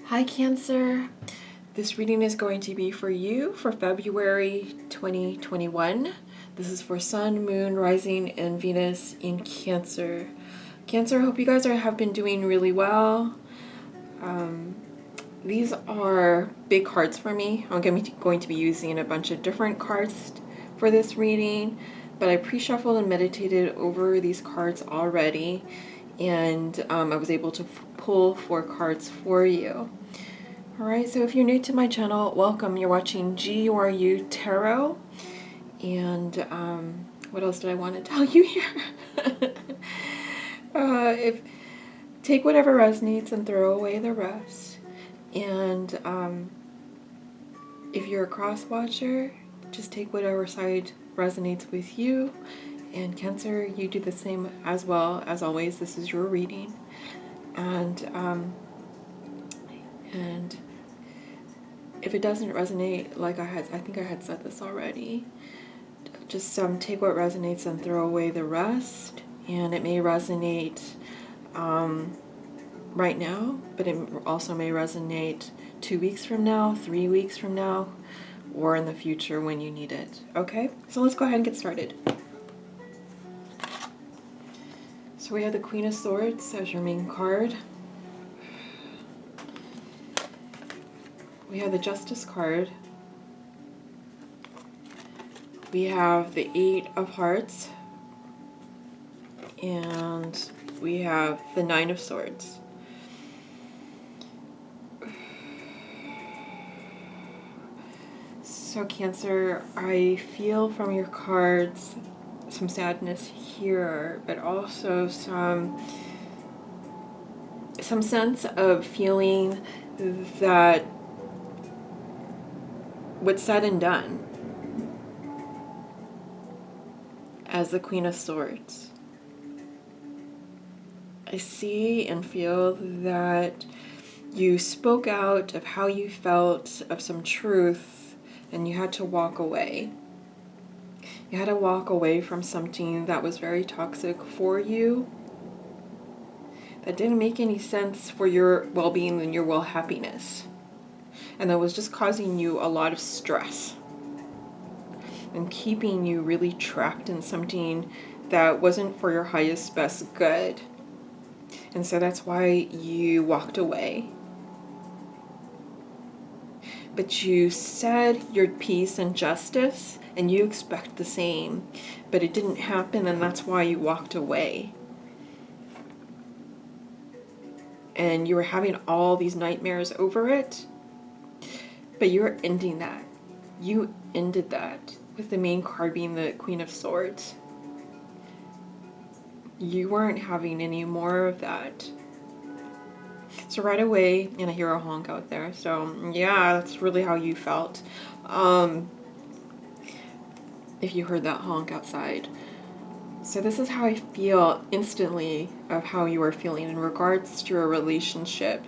Hi Cancer, this reading is going to be for you for February 2021. This is for Sun, Moon, Rising, and Venus in Cancer. Cancer, I hope you guys have been doing really well. These are big cards for me. I'm going to be using a bunch of different cards for this reading, but I pre-shuffled and meditated over these cards already, and I was able to pull 4 cards for you. Alright, so if you're new to my channel, welcome. You're watching GeeURU Tarot. And what else did I want to tell you here? Take whatever resonates and throw away the rest. And if you're a cross watcher, just take whatever side resonates with you. And Cancer, you do the same as well. As always, this is your reading. And if it doesn't resonate, like I think I had said this already, just take what resonates and throw away the rest. And it may resonate right now, but it also may resonate 2 weeks from now, 3 weeks from now, or in the future when you need it. Okay, so let's go ahead and get started. So we have the Queen of Swords as your main card. We have the Justice card. We have the 8 of Hearts. And we have the 9 of Swords. So Cancer, I feel from your cards some sadness here, but also some sense of feeling that what's said and done as the Queen of Swords. I see and feel that you spoke out of how you felt, of some truth, and you had to walk away. You had to walk away from something that was very toxic for you, that didn't make any sense for your well-being and your well-happiness. And that was just causing you a lot of stress and keeping you really trapped in something that wasn't for your highest, best good. And so that's why you walked away. But you said your peace and justice, and you expect the same, but it didn't happen, and that's why you walked away. And you were having all these nightmares over it, but you're ending that. You ended that with the main card being the Queen of Swords. You weren't having any more of that. So right away, and I hear a honk out there, so yeah, that's really how you felt. If you heard that honk outside. So this is how I feel instantly of how you are feeling in regards to a relationship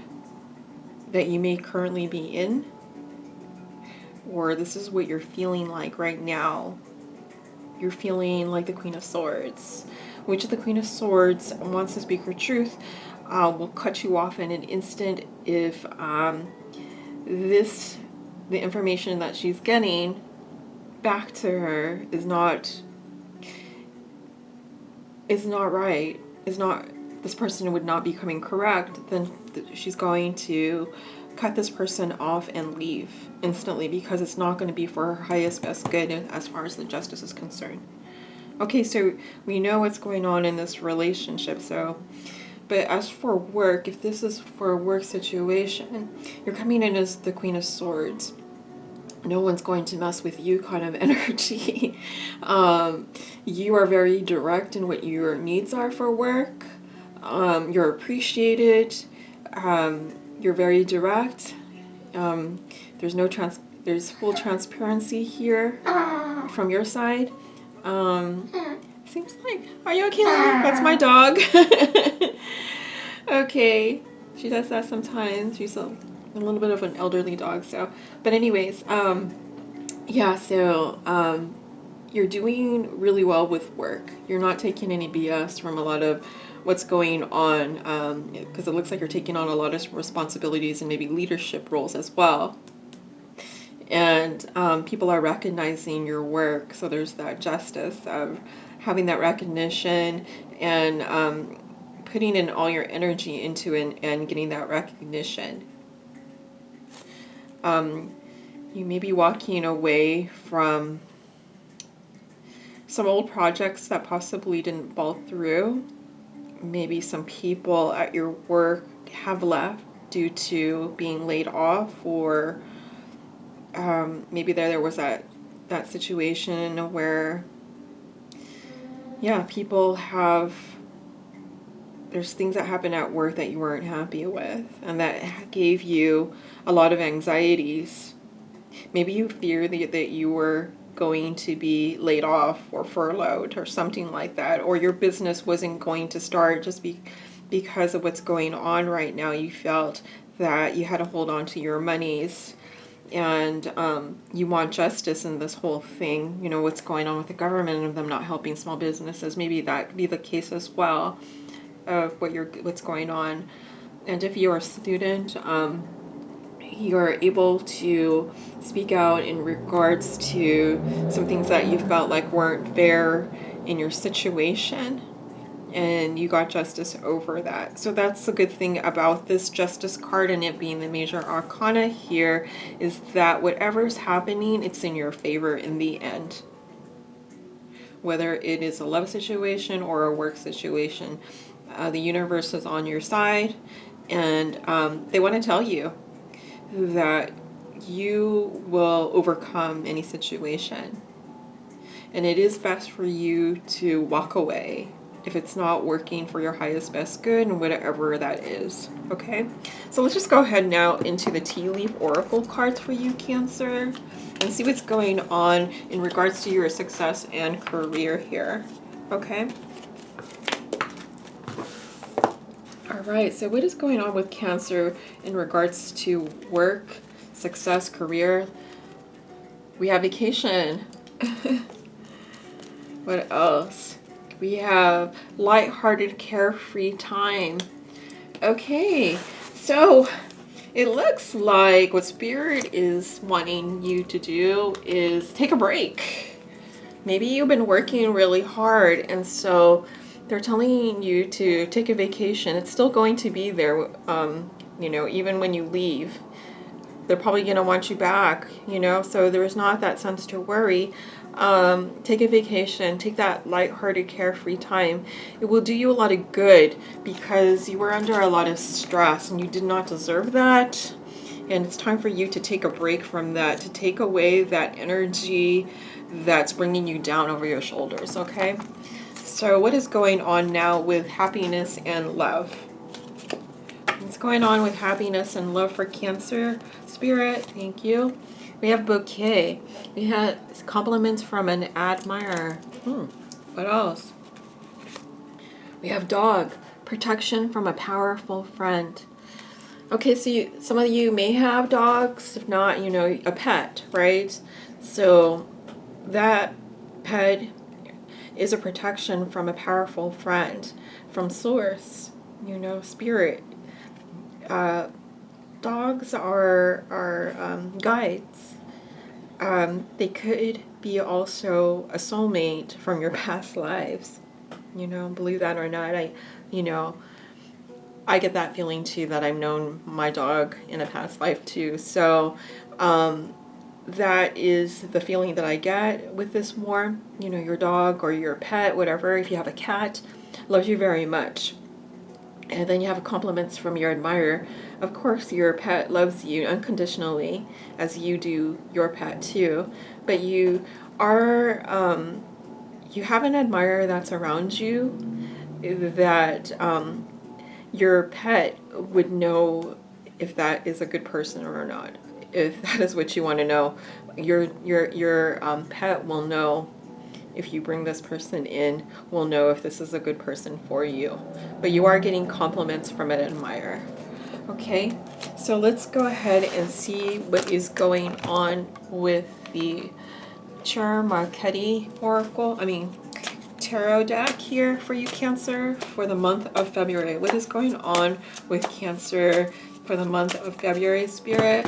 that you may currently be in, or this is what you're feeling like right now. You're feeling like the Queen of Swords, which the Queen of Swords wants to speak her truth, will cut you off in an instant if the information that she's getting back to her is not right, this person would not be coming correct, then she's going to cut this person off and leave instantly, because it's not going to be for her highest best good as far as the justice is concerned. Okay, so we know what's going on in this relationship. But as for work, if this is for a work situation, you're coming in as the Queen of Swords. No one's going to mess with you kind of energy. You are very direct in what your needs are for work. You're appreciated. You're very direct. There's full transparency here from your side. Seems like, are you okay, Lily? That's my dog. Okay, she does that sometimes. She's a little bit of an elderly dog, so. But anyways, yeah, so you're doing really well with work. You're not taking any BS from a lot of what's going on, because it looks like you're taking on a lot of responsibilities and maybe leadership roles as well. And people are recognizing your work, so there's that justice of having that recognition and putting in all your energy into it and getting that recognition. You may be walking away from some old projects that possibly didn't fall through. Maybe some people at your work have left due to being laid off, or maybe there was that situation where, yeah, people have, there's things that happen at work that you weren't happy with and that gave you a lot of anxieties. Maybe you feared that you were going to be laid off or furloughed or something like that, or your business wasn't going to start just because of what's going on right now. You felt that you had to hold on to your monies, and you want justice in this whole thing. You know, what's going on with the government and them not helping small businesses. Maybe that could be the case as well of what's going on. And if you're a student, you're able to speak out in regards to some things that you felt like weren't fair in your situation, and you got justice over that. So that's the good thing about this justice card, and it being the major arcana here, is that whatever's happening, it's in your favor in the end. Whether it is a love situation or a work situation, the universe is on your side, and they want to tell you that you will overcome any situation. And it is best for you to walk away if it's not working for your highest best good, and whatever that is. Okay, so let's just go ahead now into the tea leaf oracle cards for you, Cancer, and see what's going on in regards to your success and career here. Okay. All right, so what is going on with Cancer in regards to work, success, career? We have vacation. What else? We have lighthearted, carefree time. Okay, so it looks like what Spirit is wanting you to do is take a break. Maybe you've been working really hard, and so they're telling you to take a vacation. It's still going to be there, you know, even when you leave. They're probably going to want you back, you know, so there's not that sense to worry. Take a vacation, take that lighthearted, carefree time. It will do you a lot of good because you were under a lot of stress and you did not deserve that. And it's time for you to take a break from that, to take away that energy that's bringing you down over your shoulders, okay? So what is going on now with happiness and love? What's going on with happiness and love for Cancer? Spirit, thank you. We have bouquet. We have compliments from an admirer. What else? We have dog. Protection from a powerful friend. Okay, so some of you may have dogs. If not, you know, a pet, right? So that pet is a protection from a powerful friend, from source, you know, spirit. Dogs are guides. They could be also a soulmate from your past lives. You know, believe that or not, I get that feeling too, that I've known my dog in a past life too. So that is the feeling that I get with this more. You know, your dog or your pet, whatever, if you have a cat, loves you very much. And then you have compliments from your admirer. Of course, your pet loves you unconditionally, as you do your pet too. But you are, you have an admirer that's around you that your pet would know if that is a good person or not. If that is what you want to know, your pet will know. If you bring this person in, will know if this is a good person for you. But you are getting compliments from an admirer. Okay, so let's go ahead and see what is going on with the Marchetti oracle. tarot deck here for you, Cancer, for the month of February. What is going on with Cancer for the month of February, Spirit?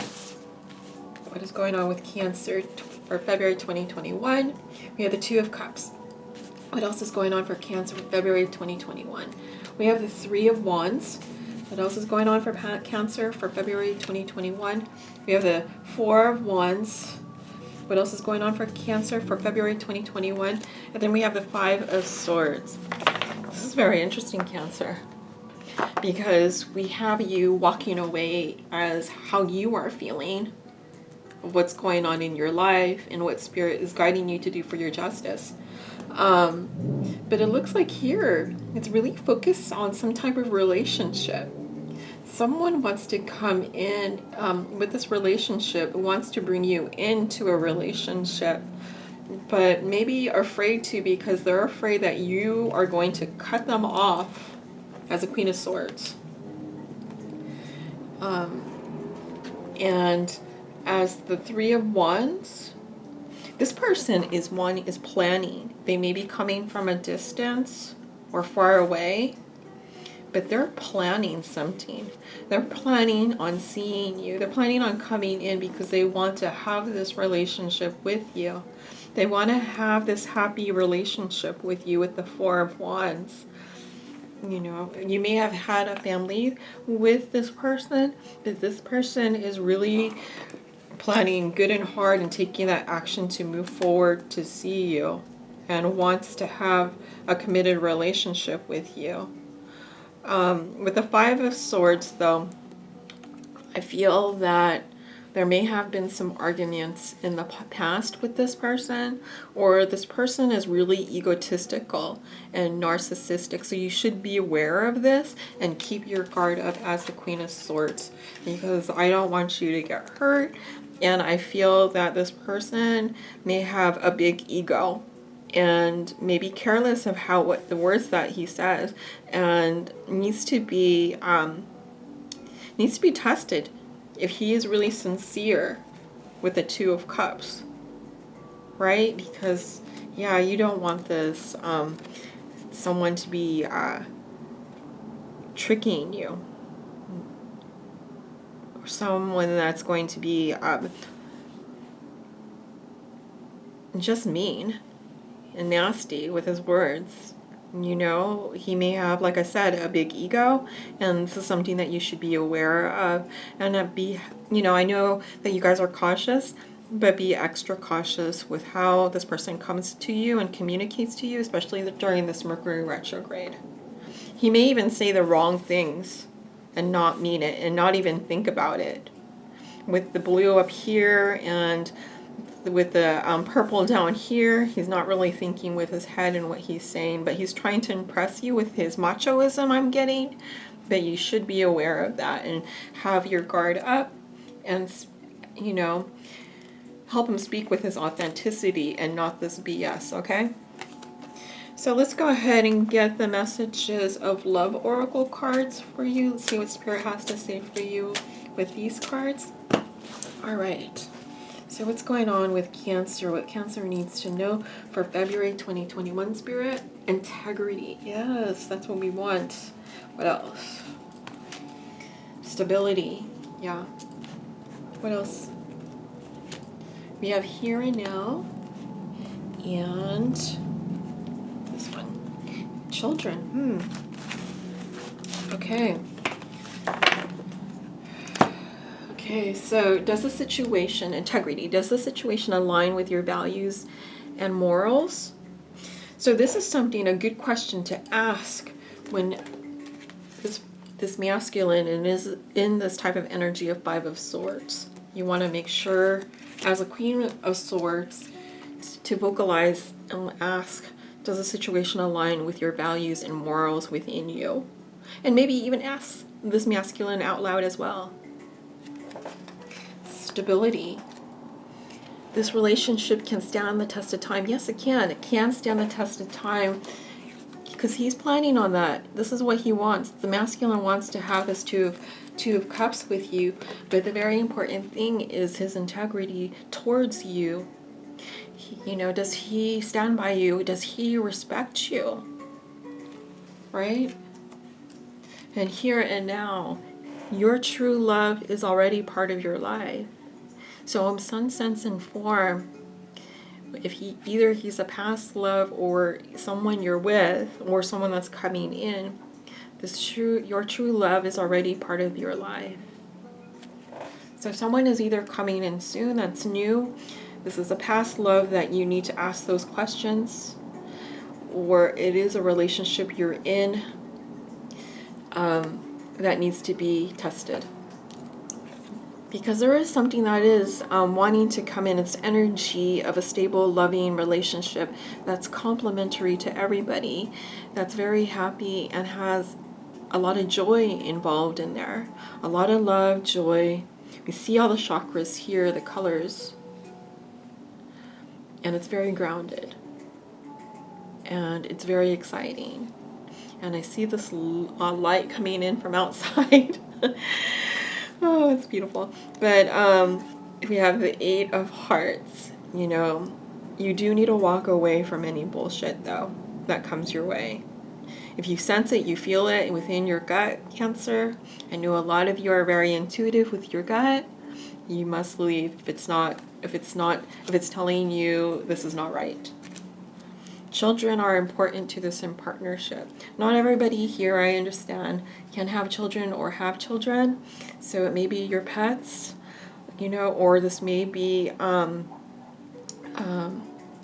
What is going on with Cancer for February 2021? We have the Two of Cups. What else is going on for Cancer for February 2021? We have the Three of Wands. What else is going on for Cancer for February 2021? We have the Four of Wands. What else is going on for Cancer for February 2021? And then we have the Five of Swords. This is very interesting, Cancer, because we have you walking away as how you are feeling, what's going on in your life, and what Spirit is guiding you to do for your justice. But it looks like here, it's really focused on some type of relationship. Someone wants to come in with this relationship, wants to bring you into a relationship, but maybe afraid to because they're afraid that you are going to cut them off as a Queen of Swords. And as the Three of Wands, this person is planning. They may be coming from a distance or far away, but they're planning something. They're planning on seeing you. They're planning on coming in because they want to have this relationship with you. They want to have this happy relationship with you with the Four of Wands. You know, you may have had a family with this person, but this person is really planning good and hard and taking that action to move forward to see you and wants to have a committed relationship with you. With the Five of Swords, though, I feel that there may have been some arguments in the past with this person, or this person is really egotistical and narcissistic, so you should be aware of this and keep your guard up as the Queen of Swords, because I don't want you to get hurt, and I feel that this person may have a big ego and may be careless of what the words that he says, and needs to be tested if he is really sincere with the Two of Cups, right? Because yeah, you don't want this someone to be tricking you, or someone that's going to be just mean and nasty with his words. You know, he may have, like I said, a big ego, and this is something that you should be aware of, and be, you know, I know that you guys are cautious, but be extra cautious with how this person comes to you and communicates to you, especially during this Mercury retrograde. He may even say the wrong things and not mean it and not even think about it. With the blue up here and with the purple down here, he's not really thinking with his head and what he's saying, but he's trying to impress you with his machoism, I'm getting. But you should be aware of that and have your guard up and, you know, help him speak with his authenticity and not this BS, okay? So let's go ahead and get the messages of love oracle cards for you. Let's see what Spirit has to say for you with these cards. All right. So what's going on with Cancer? What Cancer needs to know for February 2021, Spirit? Integrity. Yes, that's what we want. What else? Stability. Yeah. What else? We have here and now. And this one. Children. Okay. Okay, so does the situation, integrity, does the situation align with your values and morals? So this is something, a good question to ask when this masculine and is in this type of energy of Five of Swords. You want to make sure, as a Queen of Swords, to vocalize and ask, does the situation align with your values and morals within you? And maybe even ask this masculine out loud as well. Stability. This relationship can stand the test of time. Yes, it can. It can stand the test of time because he's planning on that. This is what he wants. The masculine wants to have this two of cups with you, but the very important thing is his integrity towards you You know, does he stand by you? Does he respect you? Right? And here and now, your true love is already part of your life. So in some sense and form, if he's a past love or someone you're with or someone that's coming in, your true love is already part of your life. So someone is either coming in soon that's new, this is a past love that you need to ask those questions, or it is a relationship you're in that needs to be tested. Because there is something that is wanting to come in. It's energy of a stable, loving relationship that's complementary to everybody, that's very happy and has a lot of joy involved in there. A lot of love, joy. We see all the chakras here, the colors. And it's very grounded. And it's very exciting. And I see this light coming in from outside. Oh, it's beautiful. But if we have the 8 of Hearts, you know, you do need to walk away from any bullshit, though, that comes your way. If you sense it, you feel it within your gut, Cancer. I know a lot of you are very intuitive with your gut. You must leave if it's telling you this is not right. Children are important to this in partnership. Not everybody here, I understand, can have children or have children. So it may be your pets, you know, or this may be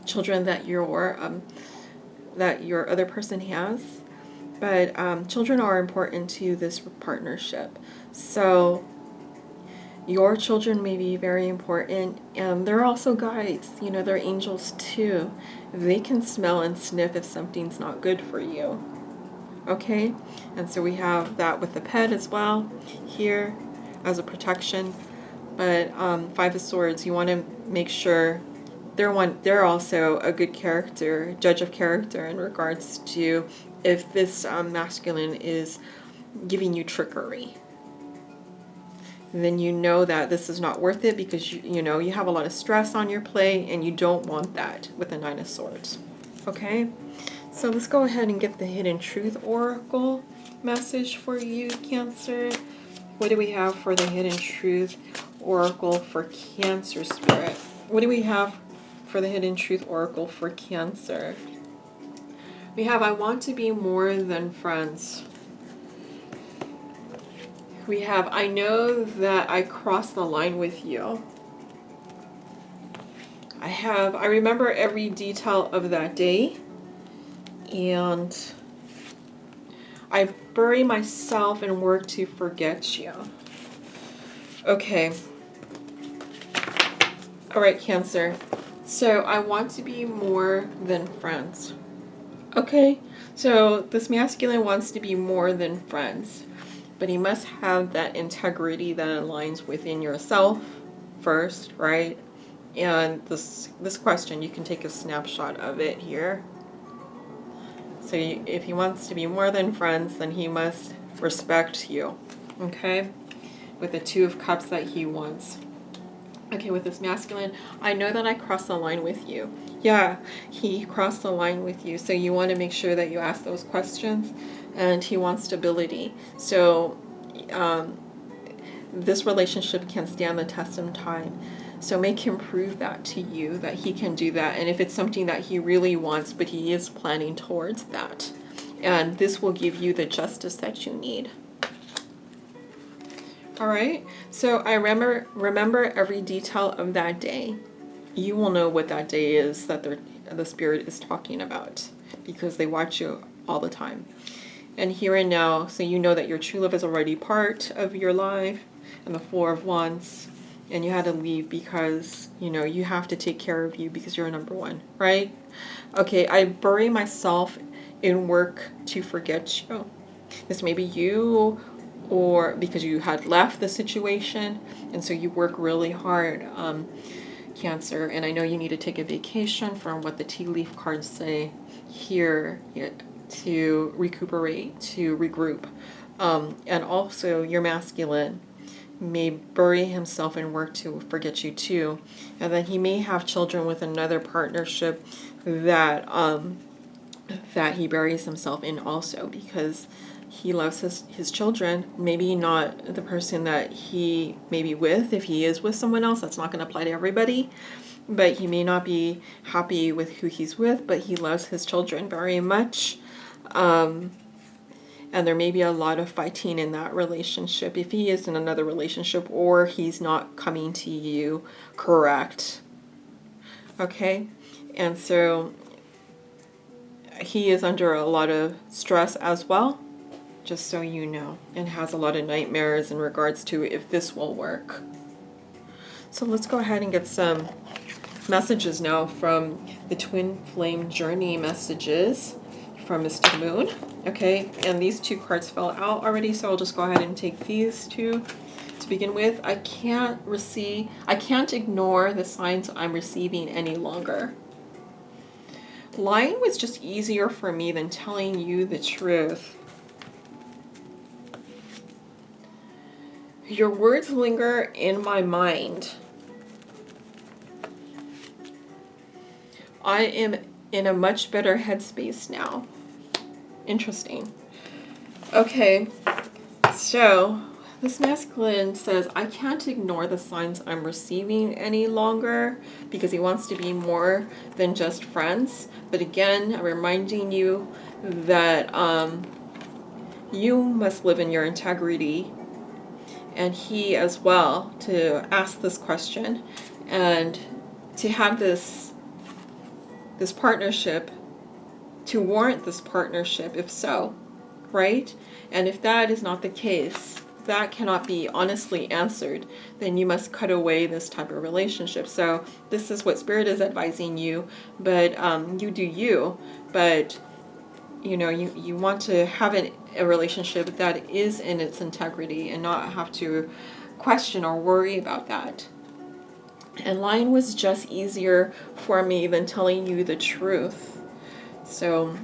children that your other person has. But children are important to this partnership. So your children may be very important, and they're also guides, you know, they're angels too. They can smell and sniff if something's not good for you. Okay? And so we have that with the pet as well here as a protection. But 5 of Swords, you want to make sure they're also a good character, judge of character in regards to if this masculine is giving you trickery. Then you know that this is not worth it, because you know you have a lot of stress on your plate and you don't want that with the 9 of Swords. Okay, so let's go ahead and get the Hidden Truth Oracle message for you, Cancer. What do we have for the Hidden Truth Oracle for Cancer Spirit? What do we have for the Hidden Truth Oracle for Cancer? We have, I want to be more than friends. We have, I know that I crossed the line with you. I remember every detail of that day. And I bury myself and work to forget you. Okay. All right, Cancer. So I want to be more than friends. Okay. So this masculine wants to be more than friends. But he must have that integrity that aligns within yourself first, right? And this question, you can take a snapshot of it here. So if he wants to be more than friends, then he must respect you, okay? With the 2 of Cups that he wants. Okay, with this masculine, I know that I crossed the line with you. Yeah, he crossed the line with you. So you want to make sure that you ask those questions. And he wants stability. So this relationship can stand the test of time. So make him prove that to you, that he can do that. And if it's something that he really wants, but he is planning towards that. And this will give you the justice that you need. All right. So I remember every detail of that day. You will know what that day is that the spirit is talking about, because they watch you all the time. And here and now, so you know that your true love is already part of your life, and the 4 of Wands, and you had to leave because, you know, you have to take care of you because you're number 1, right? Okay, I bury myself in work to forget you. This may be you, or because you had left the situation, and so you work really hard, Cancer, and I know you need to take a vacation from what the tea leaf cards say here, to recuperate, to regroup. And also your masculine may bury himself in work to forget you too. And then he may have children with another partnership that that he buries himself in also, because he loves his children. Maybe not the person that he may be with. If he is with someone else, that's not going to apply to everybody. But he may not be happy with who he's with, but he loves his children very much. And there may be a lot of fighting in that relationship if he is in another relationship or he's not coming to you correct. Okay? And so he is under a lot of stress as well, just so you know, and has a lot of nightmares in regards to if this will work. So let's go ahead and get some messages now from the Twin Flame Journey messages from Mr. Moon. Okay, and these two cards fell out already, so I'll just go ahead and take these two to begin with. I can't ignore the signs I'm receiving any longer. Lying was just easier for me than telling you the truth. Your words linger in my mind. I am in a much better headspace now. Interesting. Okay, so this masculine says, I can't ignore the signs I'm receiving any longer, because he wants to be more than just friends. But again, I'm reminding you that you must live in your integrity, and he as well, to ask this question and to have this partnership, to warrant this partnership, if so, right? And if that is not the case, that cannot be honestly answered, then you must cut away this type of relationship. So this is what Spirit is advising you, but you do you, but you know, you want to have a relationship that is in its integrity and not have to question or worry about that. And lying was just easier for me than telling you the truth. So,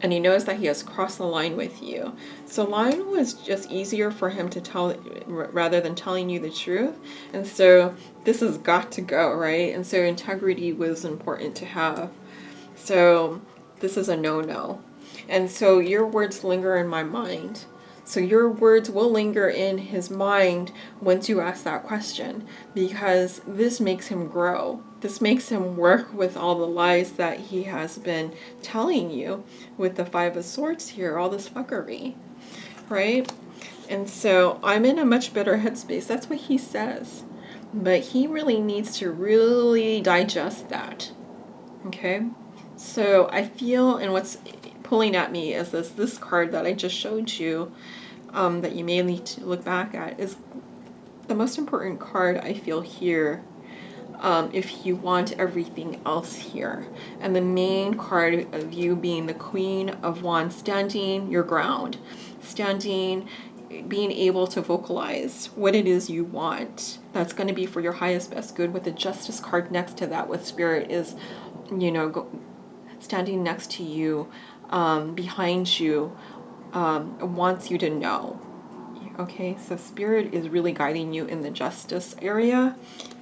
and he knows that he has crossed the line with you. So lying was just easier for him to tell rather than telling you the truth. And so this has got to go, right? And so integrity was important to have. So this is a no-no. And so your words linger in my mind. So your words will linger in his mind once you ask that question, because this makes him grow. This makes him work with all the lies that he has been telling you with the Five of Swords here, all this fuckery, right? And so I'm in a much better headspace. That's what he says. But he really needs to really digest that, okay? So I feel, and what's pulling at me is this card that I just showed you, that you may need to look back at, is the most important card I feel here, if you want everything else here. And the main card of you being the Queen of Wands, standing your ground, standing, being able to vocalize what it is you want. That's going to be for your highest best good, with the Justice card next to that, with Spirit is, you know, standing next to you, behind you, wants you to know. Okay, so Spirit is really guiding you in the justice area,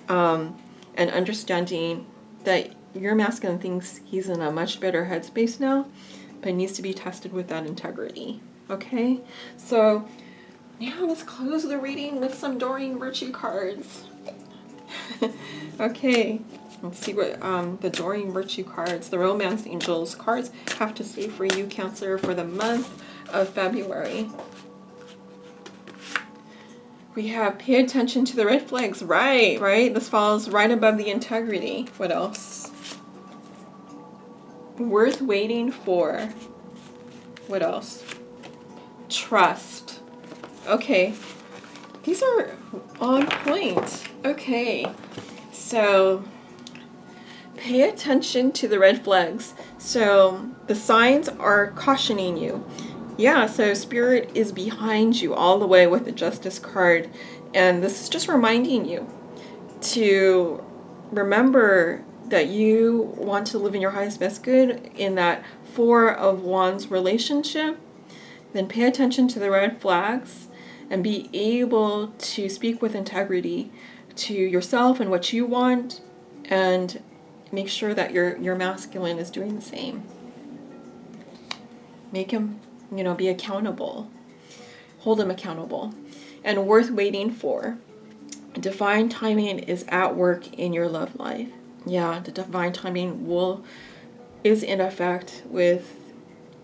and understanding that your masculine thinks he's in a much better headspace now, but needs to be tested with that integrity. Okay, so now let's close the reading with some Doreen Virtue cards. Okay, let's see what the Doreen Virtue cards, the Romance Angels cards, have to say for you, Cancer, for the month of February. We have pay attention to the red flags. Right. This falls right above the integrity. What else? Worth waiting for. What else? Trust. Okay. These are on point. Okay. So pay attention to the red flags. So the signs are cautioning you. Yeah, so Spirit is behind you all the way with the Justice card. And this is just reminding you to remember that you want to live in your highest best good in that Four of Wands relationship. Then pay attention to the red flags and be able to speak with integrity to yourself and what you want, and make sure that your masculine is doing the same. Make him, be accountable. Hold him accountable. And worth waiting for. Divine timing is at work in your love life. Yeah, the divine timing is in effect with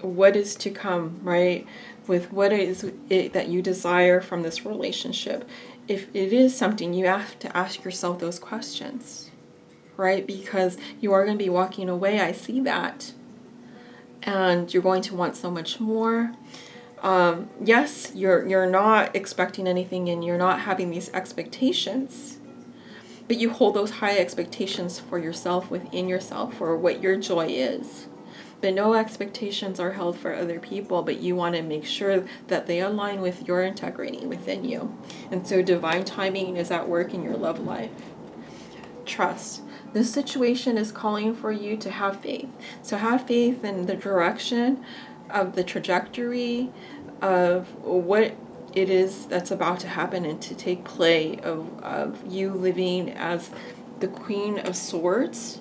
what is to come, right? With what is it that you desire from this relationship. If it is something, you have to ask yourself those questions, right? Because you are going to be walking away. I see that. And you're going to want so much more. Yes, you're not expecting anything, and you're not having these expectations, but you hold those high expectations for yourself, within yourself, for what your joy is. But no expectations are held for other people, but you want to make sure that they align with your integrity within you. And so divine timing is at work in your love life. Trust. This situation is calling for you to have faith. So have faith in the direction of the trajectory of what it is that's about to happen and to take play of you living as the Queen of Swords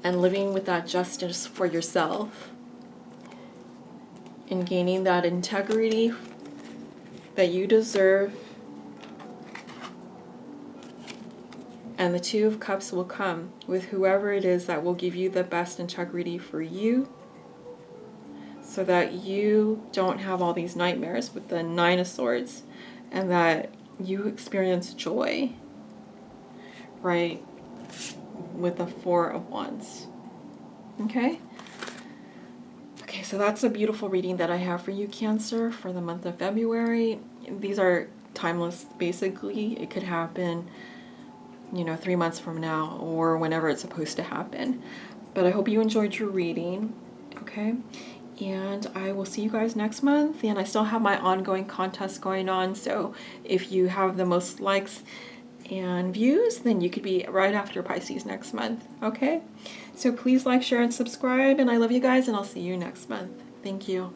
and living with that justice for yourself and gaining that integrity that you deserve. And the Two of Cups will come with whoever it is that will give you the best integrity for you, so that you don't have all these nightmares with the Nine of Swords, and that you experience joy, right, with the Four of Wands. Okay? Okay, so that's a beautiful reading that I have for you, Cancer, for the month of February. These are timeless, basically. It could happen 3 months from now or whenever it's supposed to happen. But I hope you enjoyed your reading, okay? And I will see you guys next month. And I still have my ongoing contest going on, so if you have the most likes and views, then you could be right after Pisces next month, okay? So please like, share, and subscribe, and I love you guys, and I'll see you next month. Thank you.